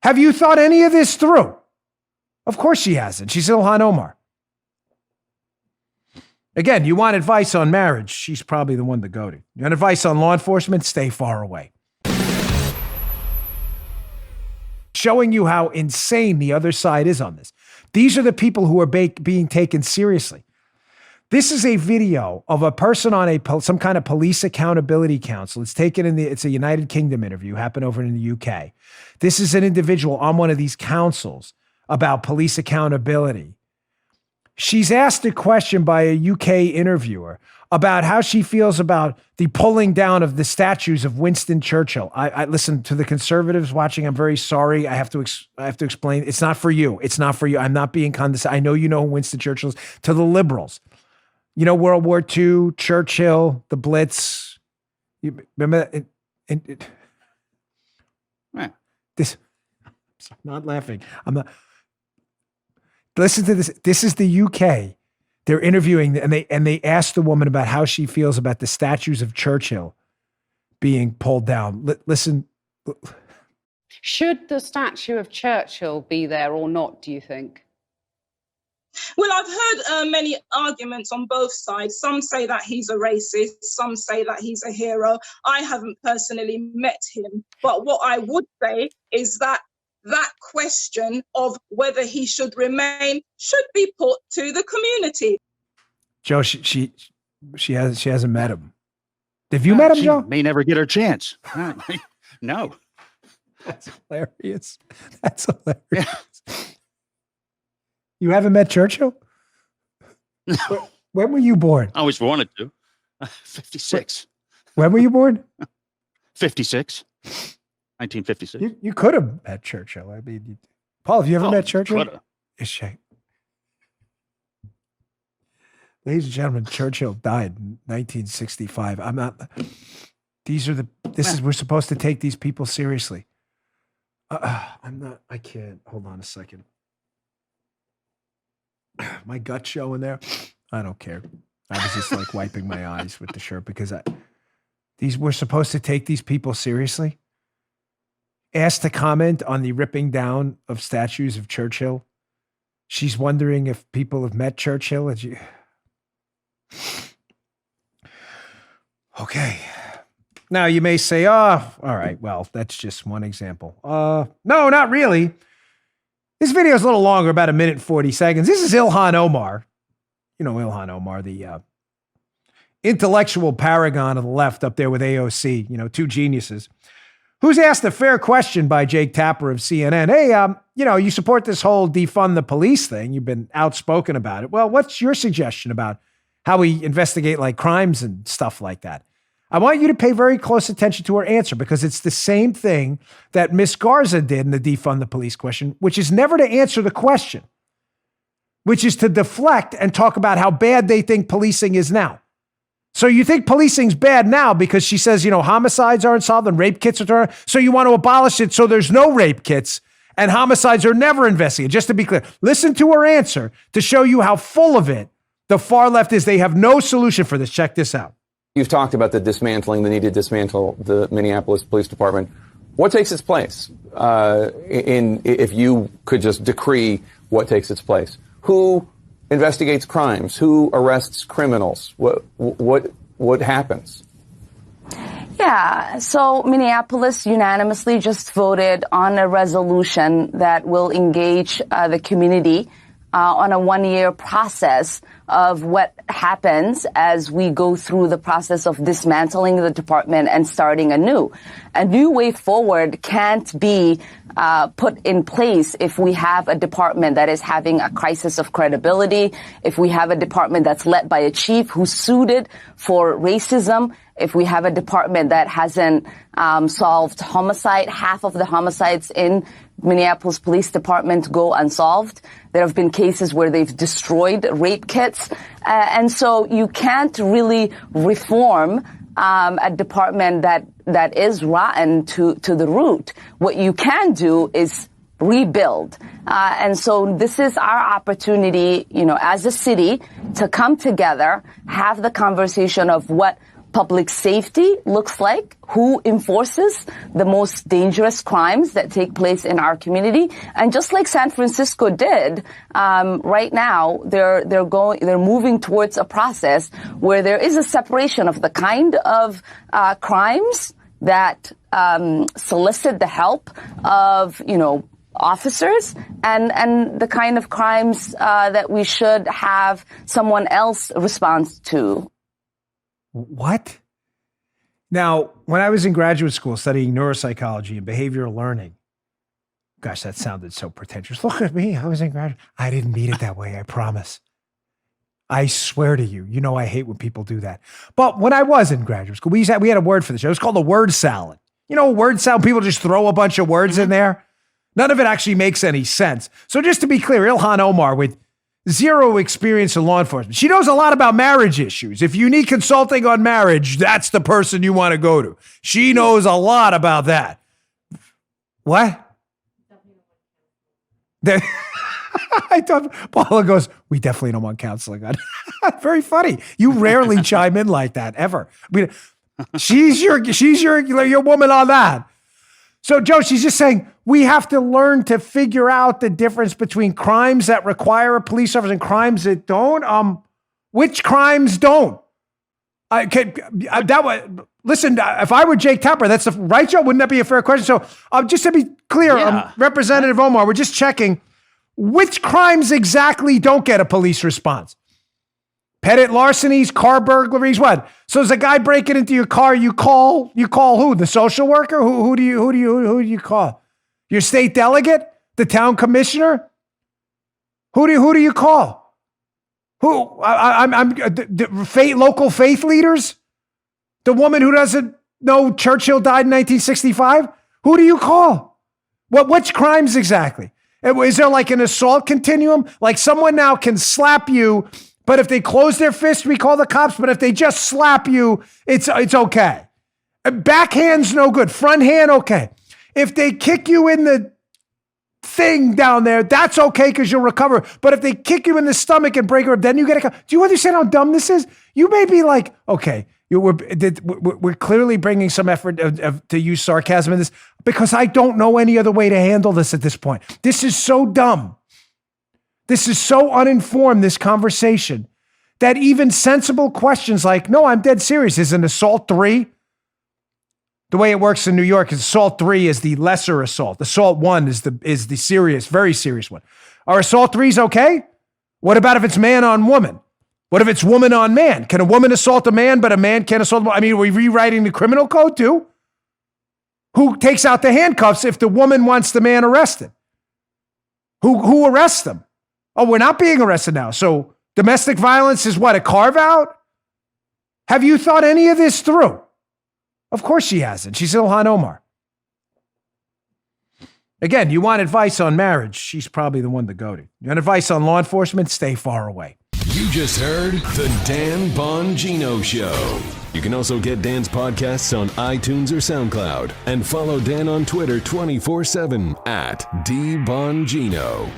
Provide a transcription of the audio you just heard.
Have you thought any of this through? Of course she hasn't. She's Ilhan Omar. Again, you want advice on marriage, she's probably the one to go to. You want advice on law enforcement, stay far away. Showing you how insane the other side is on this. These are the people who are being taken seriously. This is a video of a person on some kind of police accountability council. It's taken it's a United Kingdom interview, happened over in the UK. This is an individual on one of these councils about police accountability. She's asked a question by a UK interviewer about how she feels about the pulling down of the statues of Winston Churchill. I listen to the conservatives watching. I'm very sorry. I have to explain. It's not for you. It's not for you. I'm not being condescending. I know you know who Winston Churchill is. To the liberals, you know, World War II, Churchill, the Blitz. You remember that? This. I'm not laughing. I'm not. Listen to this. This is the UK. They're interviewing and they asked the woman about how she feels about the statues of Churchill being pulled down. Listen. Should the statue of Churchill be there or not, do you think? Well, I've heard many arguments on both sides. Some say that he's a racist. Some say that he's a hero. I haven't personally met him. But what I would say is that question of whether he should remain should be put to the community. Joe, she hasn't met him. Have you met him, Joe? May never get her chance. No. That's hilarious. That's hilarious. Yeah. You haven't met Churchill? No. When were you born? I always wanted to. 56. When were you born? 56. 1956. You could have met Churchill. I mean, Paul, have you ever met Churchill? Coulda. Ladies and gentlemen, Churchill died in 1965. I'm not. We're supposed to take these people seriously. I'm not. I can't. Hold on a second. My gut showing there. I don't care. I was just like wiping my eyes with the shirt because we're supposed to take these people seriously. Asked to comment on the ripping down of statues of Churchill. She's wondering if people have met Churchill. Okay. Now you may say, all right, well, that's just one example. No, not really. This video is a little longer, about 1 minute and 40 seconds. This is Ilhan Omar. You know Ilhan Omar, the intellectual paragon of the left up there with AOC, you know, two geniuses, who's asked a fair question by Jake Tapper of CNN. Hey, you support this whole defund the police thing. You've been outspoken about it. Well, what's your suggestion about how we investigate like crimes and stuff like that? I want you to pay very close attention to her answer because it's the same thing that Miss Garza did in the defund the police question, which is never to answer the question, which is to deflect and talk about how bad they think policing is now. So you think policing's bad now because she says, homicides aren't solved and rape kits are, so you want to abolish it so there's no rape kits and homicides are never investigated. Just to be clear, listen to her answer to show you how full of it the far left is. They have no solution for this. Check this out. You've talked about the need to dismantle the Minneapolis Police Department. What takes its place? If you could just decree what takes its place, who investigates crimes? Who arrests criminals? What happens? Yeah, so Minneapolis unanimously just voted on a resolution that will engage the community on a 1-year process of what happens as we go through the process of dismantling the department and starting anew. A new way forward can't be put in place if we have a department that is having a crisis of credibility, if we have a department that's led by a chief who's suited for racism, if we have a department that hasn't solved homicide. Half of the homicides in Minneapolis Police Department go unsolved. There have been cases where they've destroyed rape kits. And so you can't really reform a department that is rotten to the root. What you can do is rebuild. And so this is our opportunity, as a city to come together, have the conversation of what public safety looks like, who enforces the most dangerous crimes that take place in our community. And just like San Francisco did, right now they're moving towards a process where there is a separation of the kind of crimes that solicit the help of, officers and the kind of crimes that we should have someone else respond to. What? Now, when I was in graduate school studying neuropsychology and behavioral learning, gosh, that sounded so pretentious. Look at me. I was in graduate. I didn't mean it that way. I promise. I swear to you. I hate when people do that. But when I was in graduate school, we had a word for this. It was called a word salad. Word salad, people just throw a bunch of words in there. None of it actually makes any sense. So just to be clear, Ilhan Omar, with zero experience in law enforcement, she knows a lot about marriage issues. If you need consulting on marriage, that's the person you want to go to. She knows a lot about that. What? I thought Paula goes, we definitely don't want counseling on. Very funny. You rarely chime in like that ever. I mean, she's your woman on that. So, Joe, she's just saying we have to learn to figure out the difference between crimes that require a police officer and crimes that don't. Which crimes don't? Listen, if I were Jake Tapper, that's the right, Joe. Wouldn't that be a fair question? So, just to be clear, Representative Omar, we're just checking which crimes exactly don't get a police response. Pettit larcenies, car burglaries, what? So there's a guy breaking into your car, you call who? The social worker? Who do you call? Your state delegate? The town commissioner? Who do you call? Who? Local faith leaders? The woman who doesn't know Churchill died in 1965? Who do you call? Which crimes exactly? Is there like an assault continuum? Like someone now can slap you, but if they close their fist, we call the cops. But if they just slap you, it's okay. Backhand's no good. Front hand, okay. If they kick you in the thing down there, that's okay because you'll recover. But if they kick you in the stomach and break it up, then you get a. Do you understand how dumb this is? You may be like, okay, we're clearly bringing some effort to use sarcasm in this because I don't know any other way to handle this at this point. This is so dumb. This is so uninformed, this conversation, that even sensible questions like, no, I'm dead serious. Is an assault 3? The way it works in New York is assault 3 is the lesser assault. Assault 1 is the serious, very serious one. Are assault 3s okay? What about if it's man on woman? What if it's woman on man? Can a woman assault a man, but a man can't assault a woman? I mean, are we rewriting the criminal code too? Who takes out the handcuffs if the woman wants the man arrested? Who arrests them? Oh, we're not being arrested now. So domestic violence is what, a carve out? Have you thought any of this through? Of course she hasn't. She's Ilhan Omar. Again, you want advice on marriage, she's probably the one to go to. You want advice on law enforcement, stay far away. You just heard The Dan Bongino Show. You can also get Dan's podcasts on iTunes or SoundCloud. And follow Dan on Twitter 24/7 @DBongino.